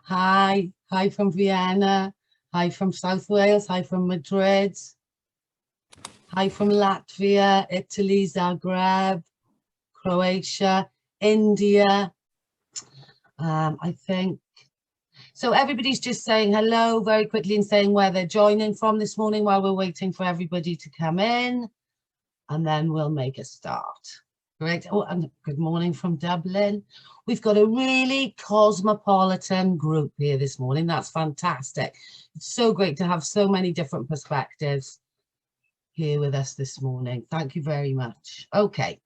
Hi from Vienna. Hi from South Wales. Hi from Madrid. Hi from Latvia, Italy, Zagreb, Croatia, India. I think. So everybody's just saying hello very quickly and saying where they're joining from this morning while we're waiting for everybody to come in. And then we'll make a start. Great. Oh, and good morning from Dublin. We've got a really cosmopolitan group here this morning. That's fantastic. It's so great to have so many different perspectives here with us this morning. Thank you very much. Okay,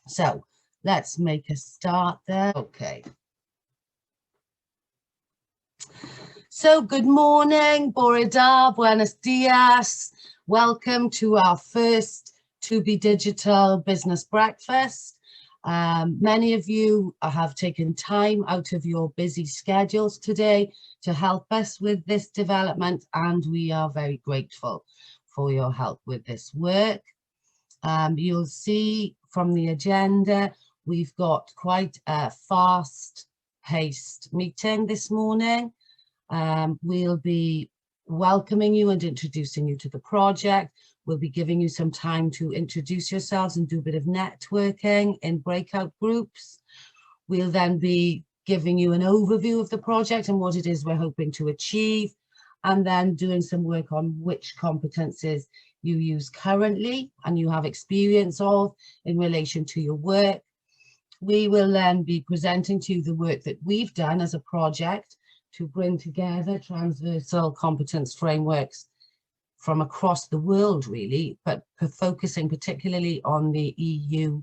so let's make a start there. Okay. So good morning, Bore da, buenos dias. Welcome to our first 2BDigital business breakfast. Many of you have taken time out of your busy schedules today to help us with this development, and we are very grateful for your help with this work. You'll see from the agenda, we've got quite a fast-paced meeting this morning. We'll be welcoming you and introducing you to the project. We'll be giving you some time to introduce yourselves and do a bit of networking in breakout groups. We'll then be giving you an overview of the project and what it is we're hoping to achieve, and then doing some work on which competences you use currently and you have experience of in relation to your work. We will then be presenting to you the work that we've done as a project to bring together transversal competence frameworks from across the world, really, but focusing particularly on the EU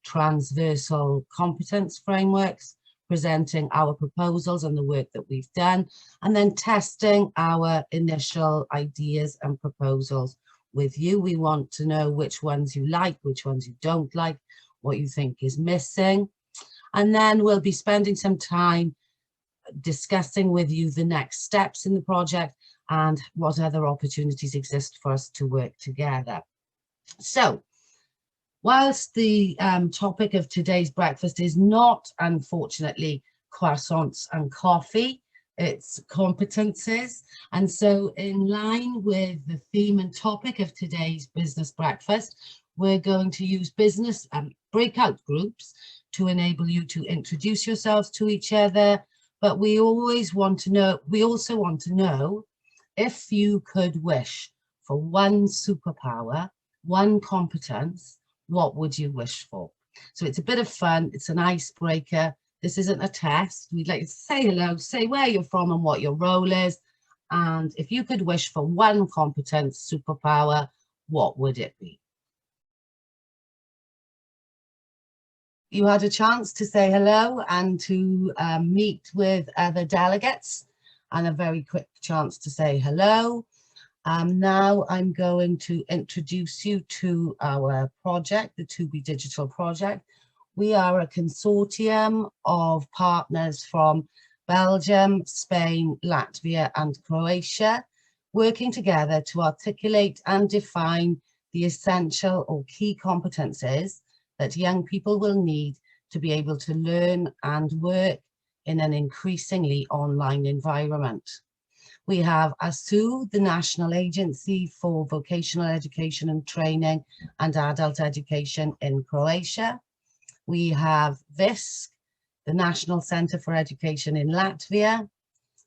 transversal competence frameworks, presenting our proposals and the work that we've done, and then testing our initial ideas and proposals with you. We want to know which ones you like, which ones you don't like, what you think is missing. And then we'll be spending some time discussing with you the next steps in the project and what other opportunities exist for us to work together. So, whilst the topic of today's breakfast is not, unfortunately, croissants and coffee, it's competences. And so in line with the theme and topic of today's business breakfast, we're going to use business breakout groups to enable you to introduce yourselves to each other. But we also want to know if you could wish for one superpower, one competence, what would you wish for? So it's a bit of fun. It's an icebreaker. This isn't a test. We'd like to say hello, say where you're from and what your role is. And if you could wish for one competence, superpower, what would it be? You had a chance to say hello and to meet with other delegates, and a very quick chance to say hello. Now I'm going to introduce you to our project, the 2BDigital project. We are a consortium of partners from Belgium, Spain, Latvia, and Croatia, working together to articulate and define the essential or key competences that young people will need to be able to learn and work in an increasingly online environment. We have ASU, the National Agency for Vocational Education and Training and Adult Education in Croatia. We have VISC, the National Centre for Education in Latvia.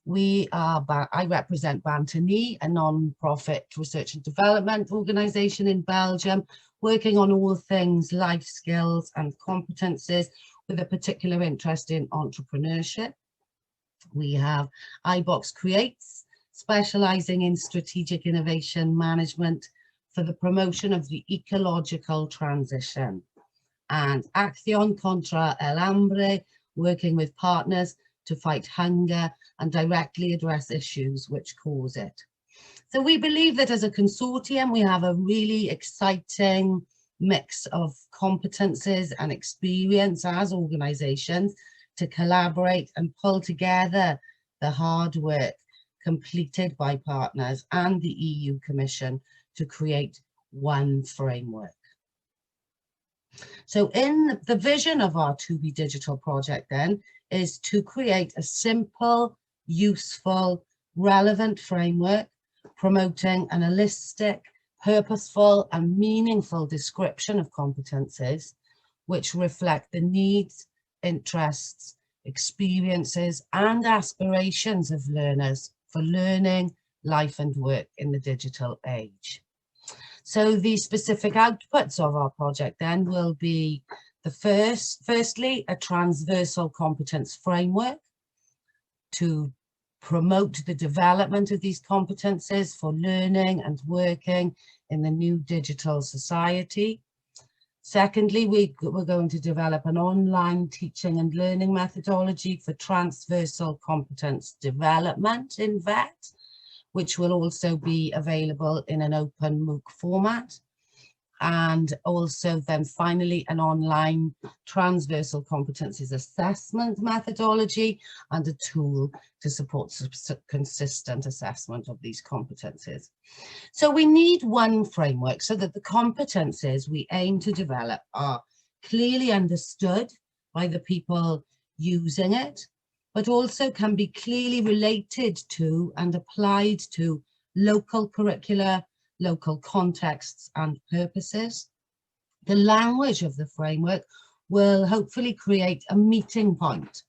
I represent Bantani, a non-profit research and development organisation in Belgium, working on all things life skills and competences with a particular interest in entrepreneurship. We have iBox Creates, specialising in strategic innovation management for the promotion of the ecological transition. And Acción contra el Hambre, working with partners to fight hunger and directly address issues which cause it. So we believe that as a consortium, we have a really exciting mix of competences and experience as organisations to collaborate and pull together the hard work completed by partners and the EU Commission to create one framework. So in the vision of our 2BDigital project then is to create a simple, useful, relevant framework, promoting an holistic, purposeful and meaningful description of competences which reflect the needs, interests, experiences and aspirations of learners for learning, life and work in the digital age. So the specific outputs of our project then will be firstly, a transversal competence framework to promote the development of these competences for learning and working in the new digital society. Secondly, we're going to develop an online teaching and learning methodology for transversal competence development in VET, which will also be available in an open MOOC format. And also then finally an online transversal competencies assessment methodology and a tool to support consistent assessment of these competencies. So we need one framework so that the competencies we aim to develop are clearly understood by the people using it, but also can be clearly related to and applied to local curricula, local contexts and purposes. The language of the framework will hopefully create a meeting point,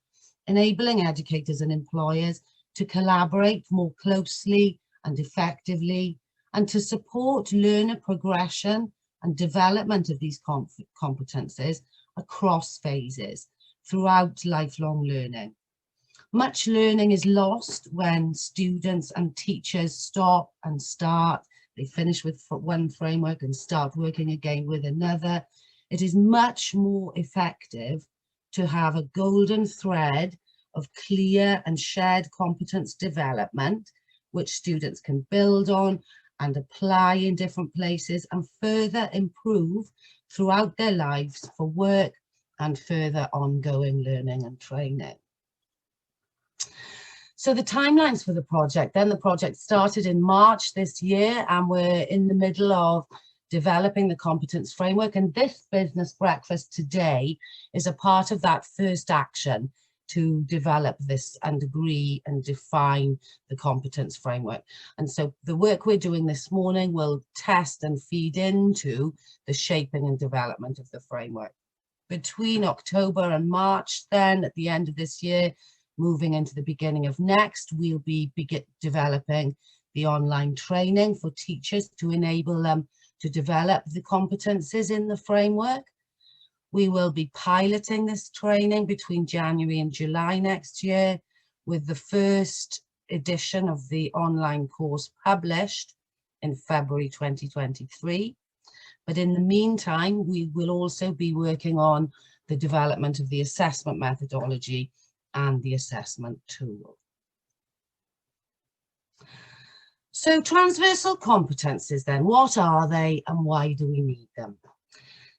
enabling educators and employers to collaborate more closely and effectively and to support learner progression and development of these competences across phases throughout lifelong learning. Much learning is lost when students and teachers stop and start. They finish with one framework and start working again with another. It is much more effective to have a golden thread of clear and shared competence development, which students can build on and apply in different places and further improve throughout their lives for work and further ongoing learning and training. So the timelines for the project, then the project started in March this year and we're in the middle of developing the competence framework, and this business breakfast today is a part of that first action to develop this and agree and define the competence framework. And so the work we're doing this morning will test and feed into the shaping and development of the framework. Between October and March then, at the end of this year, moving into the beginning of next, we'll be developing the online training for teachers to enable them to develop the competences in the framework. We will be piloting this training between January and July next year, with the first edition of the online course published in February 2023. But in the meantime, we will also be working on the development of the assessment methodology and the assessment tool. So transversal competences then, what are they and why do we need them?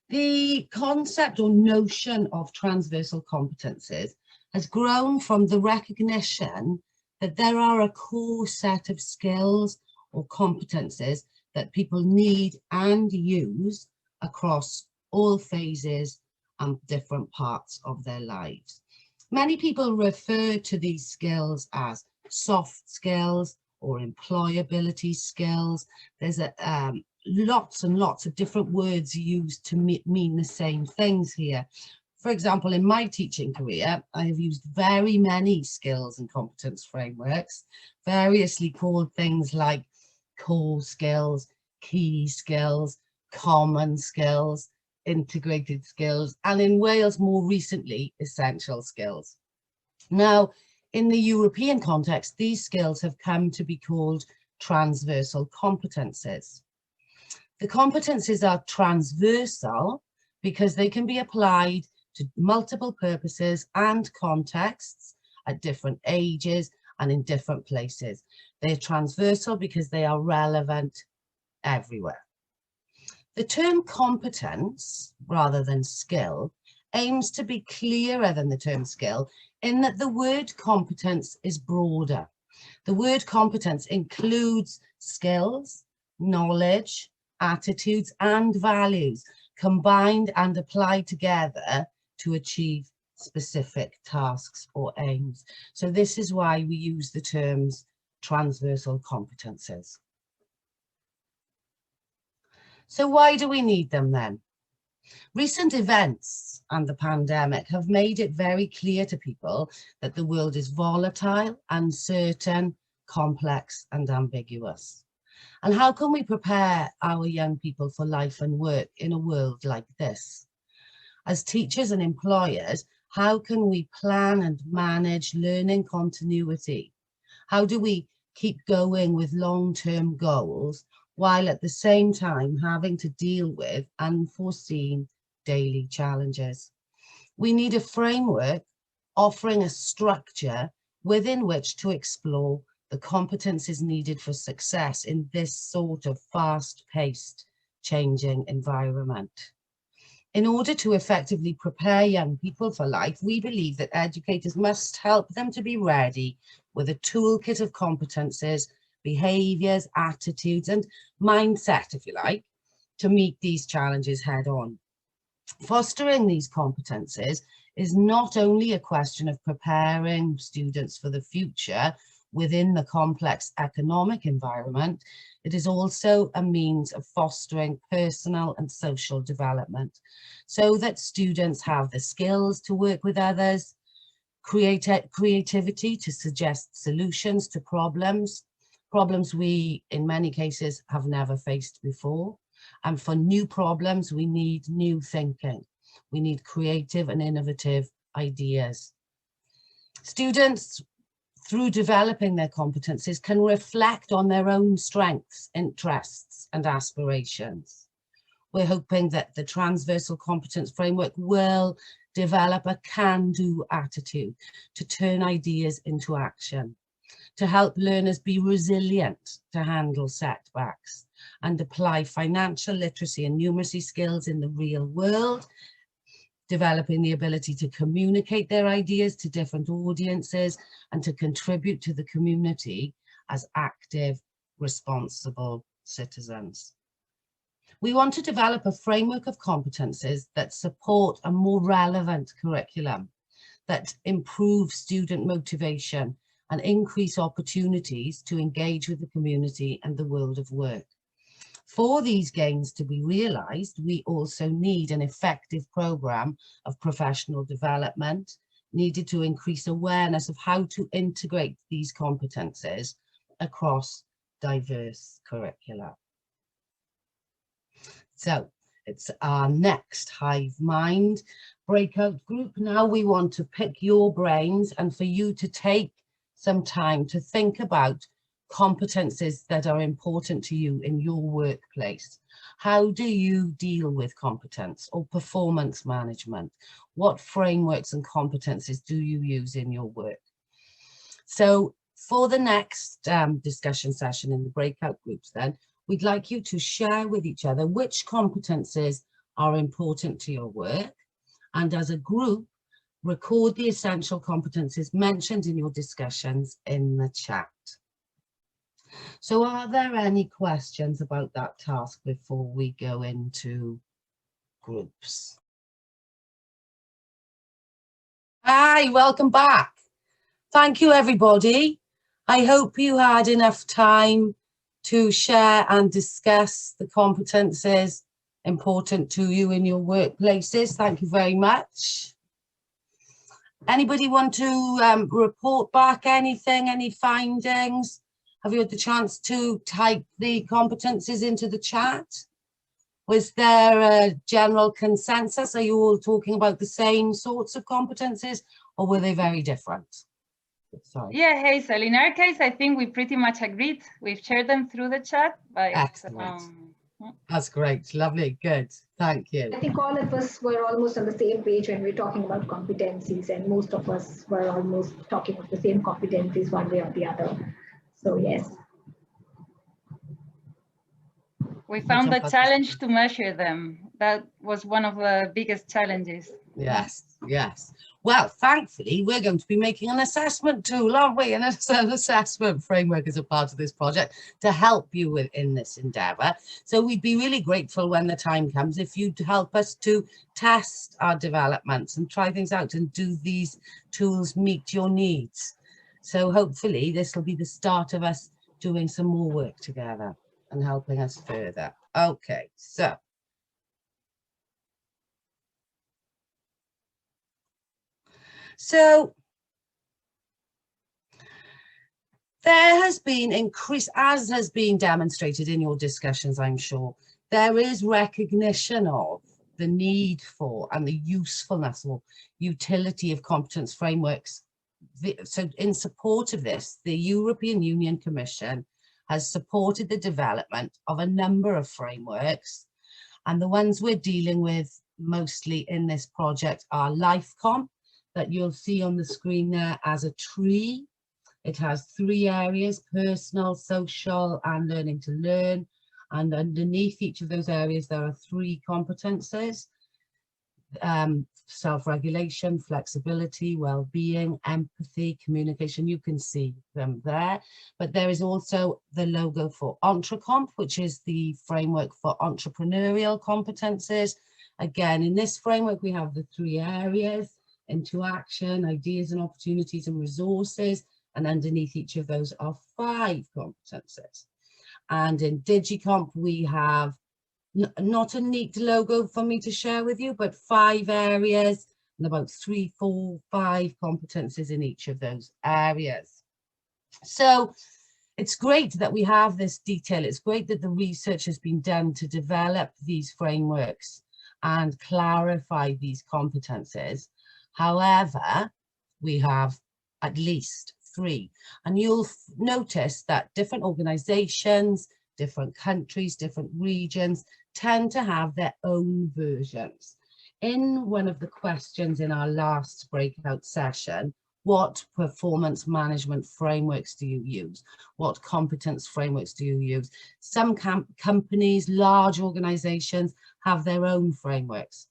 The concept or notion of transversal competences has grown from the recognition that there are a core set of skills or competences that people need and use across all phases and different parts of their lives. Many people refer to these skills as soft skills or employability skills. There's lots and lots of different words used to mean the same things here. For example, in my teaching career, I have used very many skills and competence frameworks, variously called things like core skills, key skills, common skills, integrated skills, and in Wales more recently, essential skills. Now, in the European context, these skills have come to be called transversal competences. The competences are transversal because they can be applied to multiple purposes and contexts at different ages and in different places. They're transversal because they are relevant everywhere. The term competence, rather than skill, aims to be clearer than the term skill in that the word competence is broader. The word competence includes skills, knowledge, attitudes and values combined and applied together to achieve specific tasks or aims. So this is why we use the terms transversal competences. So why do we need them then? Recent events and the pandemic have made it very clear to people that the world is volatile, uncertain, complex and ambiguous. And how can we prepare our young people for life and work in a world like this? As teachers and employers, how can we plan and manage learning continuity? How do we keep going with long-term goals while at the same time having to deal with unforeseen daily challenges? We need a framework offering a structure within which to explore the competencies needed for success in this sort of fast-paced, changing environment. In order to effectively prepare young people for life, we believe that educators must help them to be ready with a toolkit of competences, behaviours, attitudes and mindset, if you like, to meet these challenges head on. Fostering these competences is not only a question of preparing students for the future within the complex economic environment, it is also a means of fostering personal and social development so that students have the skills to work with others, creativity to suggest solutions to problems we in many cases have never faced before. And for new problems, we need new thinking. We need creative and innovative ideas. Students, through developing their competencies, can reflect on their own strengths, interests and aspirations. We're hoping that the transversal competence framework will develop a can-do attitude to turn ideas into action, to help learners be resilient to handle setbacks and apply financial literacy and numeracy skills in the real world, developing the ability to communicate their ideas to different audiences and to contribute to the community as active, responsible citizens. We want to develop a framework of competences that support a more relevant curriculum, that improve student motivation and increase opportunities to engage with the community and the world of work. For these gains to be realised, we also need an effective programme of professional development needed to increase awareness of how to integrate these competences across diverse curricula. So it's our next Hive Mind breakout group. Now we want to pick your brains and for you to take some time to think about competences that are important to you in your workplace. How do you deal with competence or performance management? What frameworks and competences do you use in your work? So for the next discussion session in the breakout groups then, we'd like you to share with each other which competences are important to your work, and as a group, record the essential competences mentioned in your discussions in the chat. So are there any questions about that task before we go into groups? Hi, welcome back. Thank you, everybody. I hope you had enough time to share and discuss the competences important to you in your workplaces. Thank you very much. Anybody want to report back anything, any findings? Have you had the chance to type the competences into the chat? Was there a general consensus? Are you all talking about the same sorts of competences or were they very different? Sorry. Yeah, Hazel, in our case, I think we pretty much agreed. We've shared them through the chat. But, excellent. That's great. Lovely. Good. Thank you. I think all of us were almost on the same page when we're talking about competencies, and most of us were almost talking of the same competencies one way or the other. So, yes. We found a challenge to measure them. That was one of the biggest challenges. Yes, yes. Well, thankfully, we're going to be making an assessment tool, aren't we? And it's an assessment framework as a part of this project to help you in this endeavour. So we'd be really grateful when the time comes if you'd help us to test our developments and try things out, and do these tools meet your needs? So hopefully this will be the start of us doing some more work together and helping us further. Okay, so there has been increase, as has been demonstrated in your discussions, I'm sure, there is recognition of the need for and the usefulness or utility of competence frameworks. So in support of this, the European Union Commission has supported the development of a number of frameworks, and the ones we're dealing with mostly in this project are LifeComp, that you'll see on the screen there as a tree. It has 3 areas: personal, social, and learning to learn. And underneath each of those areas, there are 3 competences: self-regulation, flexibility, well-being, empathy, communication. You can see them there. But there is also the logo for EntreComp, which is the framework for entrepreneurial competences. Again, in this framework, we have the 3 areas: interaction, ideas and opportunities, and resources. And underneath each of those are 5 competences. And in DigiComp, we have not a neat logo for me to share with you, but 5 areas and about 3, 4, 5 competences in each of those areas. So it's great that we have this detail. It's great that the research has been done to develop these frameworks and clarify these competences. However, we have at least 3, and you'll notice that different organizations, different countries, different regions tend to have their own versions. In one of the questions in our last breakout session, what performance management frameworks do you use? What competence frameworks do you use? Some companies, large organizations, have their own frameworks.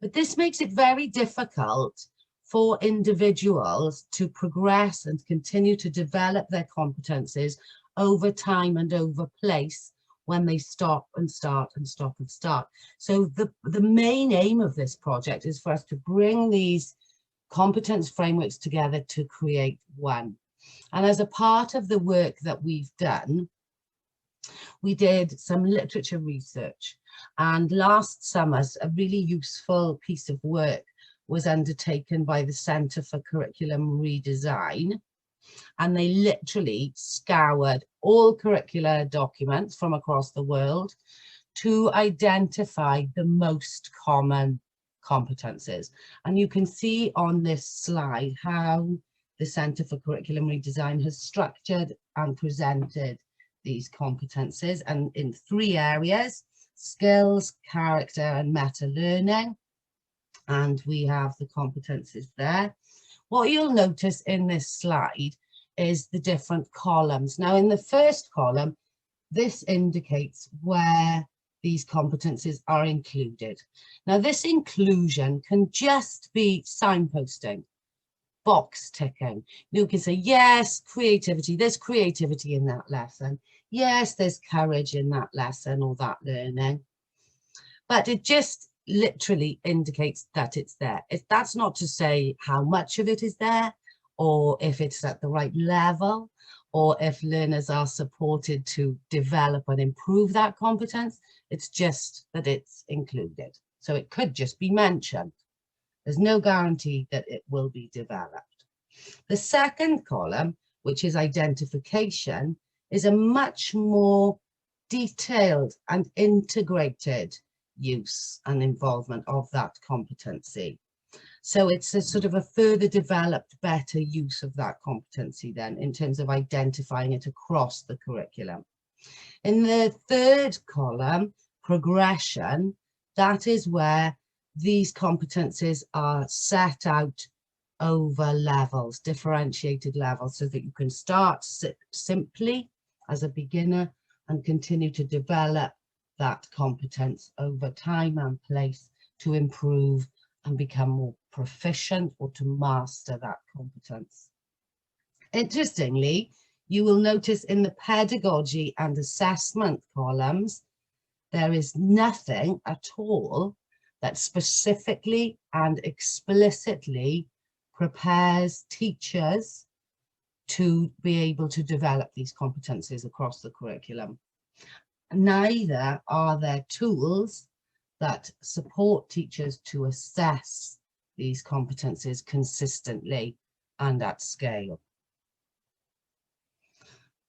But this makes it very difficult for individuals to progress and continue to develop their competences over time and over place when they stop and start and stop and start. So the main aim of this project is for us to bring these competence frameworks together to create one. And as a part of the work that we've done, we did some literature research, and last summer a really useful piece of work was undertaken by the Centre for Curriculum Redesign, and they literally scoured all curricular documents from across the world to identify the most common competences. And you can see on this slide how the Centre for Curriculum Redesign has structured and presented these competences, and in 3 areas: skills, character, and meta learning. And we have the competences there. What you'll notice in this slide is the different columns. Now, in the first column, this indicates where these competences are included. Now, this inclusion can just be signposting, box ticking. You can say, yes, creativity, there's creativity in that lesson. Yes, there's courage in that lesson or that learning. But it just literally indicates that it's there. That's not to say how much of it is there, or if it's at the right level, or if learners are supported to develop and improve that competence. It's just that it's included. So it could just be mentioned. There's no guarantee that it will be developed. The second column, which is identification, is a much more detailed and integrated use and involvement of that competency. So it's a sort of a further developed, better use of that competency then, in terms of identifying it across the curriculum. In the third column, progression, that is where these competencies are set out over levels, differentiated levels, so that you can start simply as a beginner and continue to develop that competence over time and place to improve and become more proficient or to master that competence. Interestingly, you will notice in the pedagogy and assessment columns, there is nothing at all that specifically and explicitly prepares teachers to be able to develop these competencies across the curriculum. Neither are there tools that support teachers to assess these competencies consistently and at scale.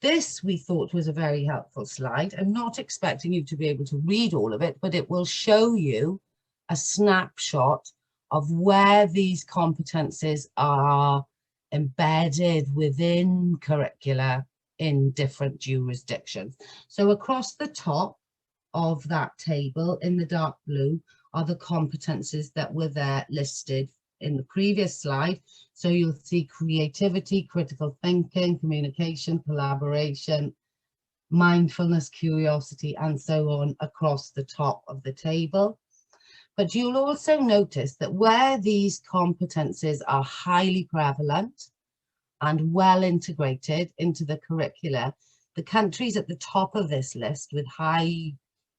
This we thought was a very helpful slide. I'm not expecting you to be able to read all of it, but it will show you a snapshot of where these competencies are embedded within curricula in different jurisdictions. So across the top of that table in the dark blue are the competencies that were there listed in the previous slide. So you'll see creativity, critical thinking, communication, collaboration, mindfulness, curiosity, and so on across the top of the table. But you'll also notice that where these competencies are highly prevalent and well integrated into the curricula, the countries at the top of this list with high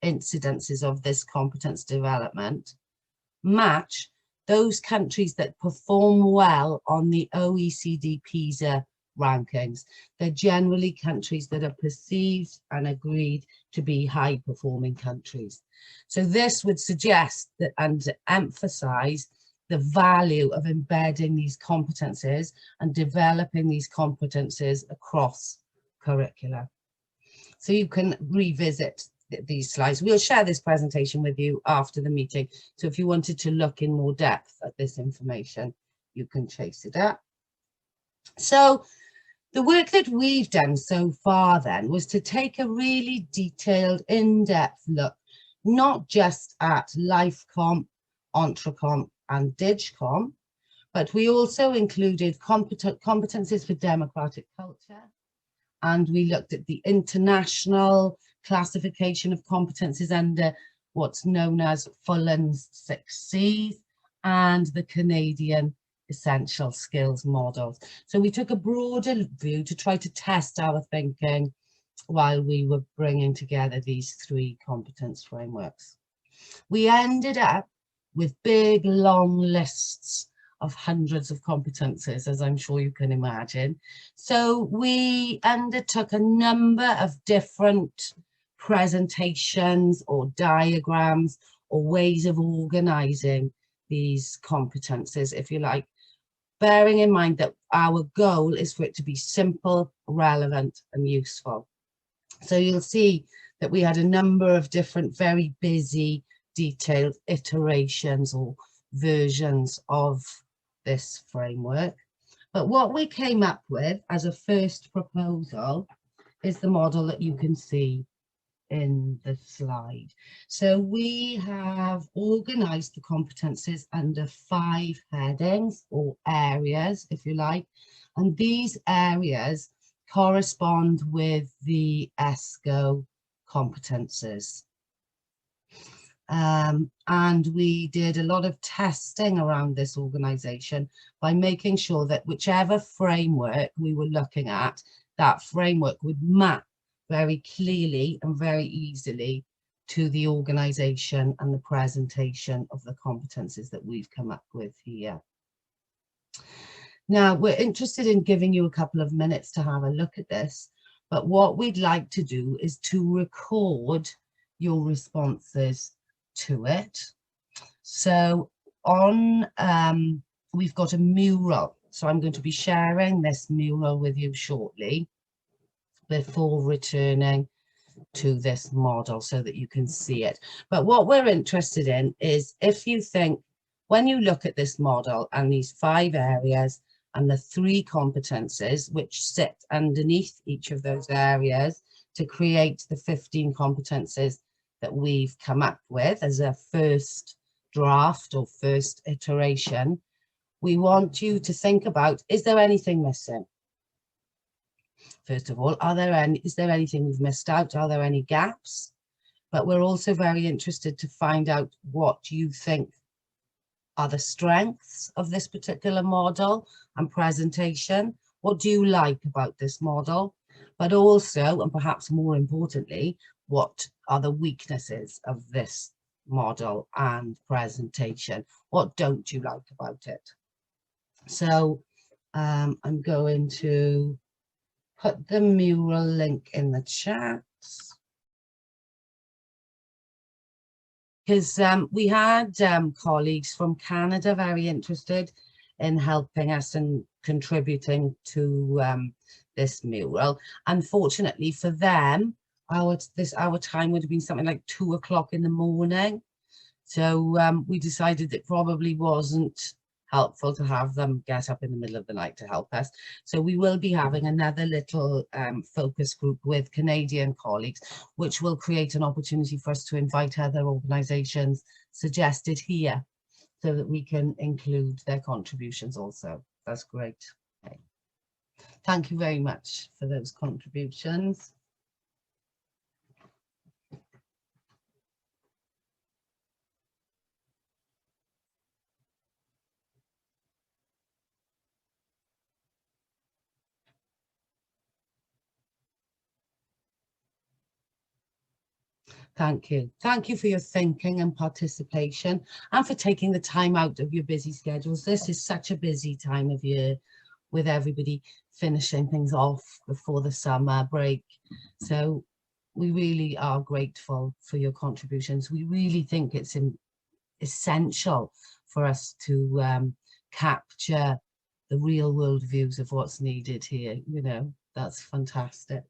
incidences of this competence development match those countries that perform well on the OECD PISA rankings. They're generally countries that are perceived and agreed to be high performing countries. So this would suggest that and emphasize the value of embedding these competences and developing these competences across curricula. So you can revisit these slides. We'll share this presentation with you after the meeting. So if you wanted to look in more depth at this information, you can chase it up. So the work that we've done so far then was to take a really detailed, in-depth look, not just at LifeComp, EntreComp and DigComp, but we also included competencies for democratic culture. And we looked at the international classification of competencies under what's known as Fullan's 6 Cs and the Canadian essential skills models. So we took a broader view to try to test our thinking while we were bringing together these 3 competence frameworks. We ended up with big, long lists of hundreds of competences, as I'm sure you can imagine. So we undertook a number of different presentations or diagrams or ways of organizing these competences, if you like, bearing in mind that our goal is for it to be simple, relevant and useful. So you'll see that we had a number of different, very busy, detailed iterations or versions of this framework. But what we came up with as a first proposal is the model that you can see in the slide. So we have organized the competences under 5 headings or areas, if you like, and these areas correspond with the ESCO competences. And we did a lot of testing around this organization by making sure that whichever framework we were looking at, that framework would map very clearly and very easily to the organization and the presentation of the competences that we've come up with here. Now, we're interested in giving you a couple of minutes to have a look at this, but what we'd like to do is to record your responses to it. So on, we've got a mural. So I'm going to be sharing this mural with you shortly before returning to this model so that you can see it. But what we're interested in is if you think, when you look at this model and these 5 areas and the 3 competences which sit underneath each of those areas to create the 15 competences that we've come up with as a first draft or first iteration, we want you to think about, is there anything missing? First of all, is there anything we've missed out? Are there any gaps? But we're also very interested to find out what you think are the strengths of this particular model and presentation? What do you like about this model? But also, and perhaps more importantly, what are the weaknesses of this model and presentation? What don't you like about it? So I'm going to put the mural link in the chat. Because we had colleagues from Canada very interested in helping us and contributing to this mural. Unfortunately for them, our time would have been something like 2 o'clock in the morning. So we decided it probably wasn't helpful to have them get up in the middle of the night to help us. So we will be having another little focus group with Canadian colleagues, which will create an opportunity for us to invite other organisations suggested here so that we can include their contributions also. That's great. Okay. Thank you very much for those contributions. Thank you. Thank you for your thinking and participation and for taking the time out of your busy schedules. This is such a busy time of year with everybody finishing things off before the summer break. So we really are grateful for your contributions. We really think it's essential for us to capture the real world views of what's needed here. You know, that's fantastic.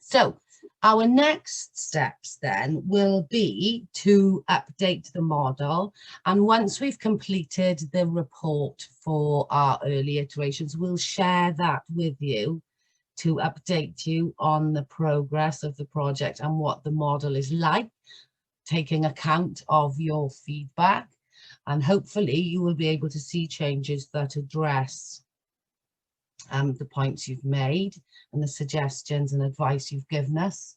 So our next steps then will be to update the model, and once we've completed the report for our early iterations, we'll share that with you to update you on the progress of the project and what the model is like, taking account of your feedback, and hopefully you will be able to see changes that address the points you've made and the suggestions and advice you've given us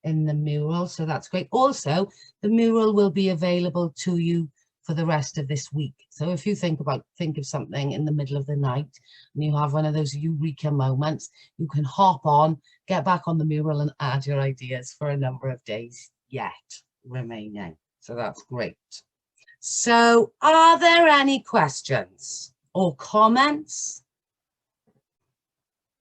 in the mural. So that's great. Also, the mural will be available to you for the rest of this week. So if you think of something in the middle of the night and you have one of those eureka moments, you can hop on, get back on the mural and add your ideas for a number of days yet remaining. So that's great. So are there any questions or comments?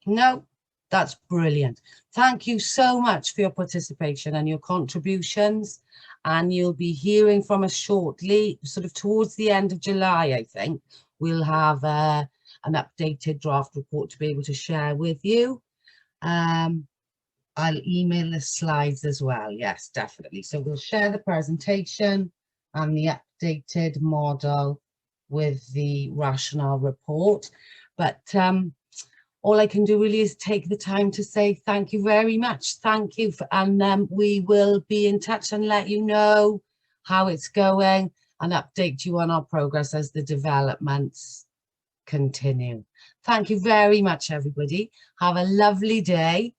No, that's brilliant. Thank you so much for your participation and your contributions. And you'll be hearing from us shortly, sort of towards the end of July, I think. We'll have an updated draft report to be able to share with you. I'll email the slides as well. Yes, definitely. So we'll share the presentation and the updated model with the rationale report. But all I can do really is take the time to say thank you very much. Thank you. And we will be in touch and let you know how it's going and update you on our progress as the developments continue. Thank you very much, everybody. Have a lovely day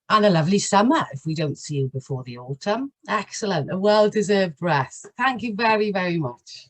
and a lovely summer if we don't see you before the autumn. Excellent. A well-deserved rest. Thank you very, very much.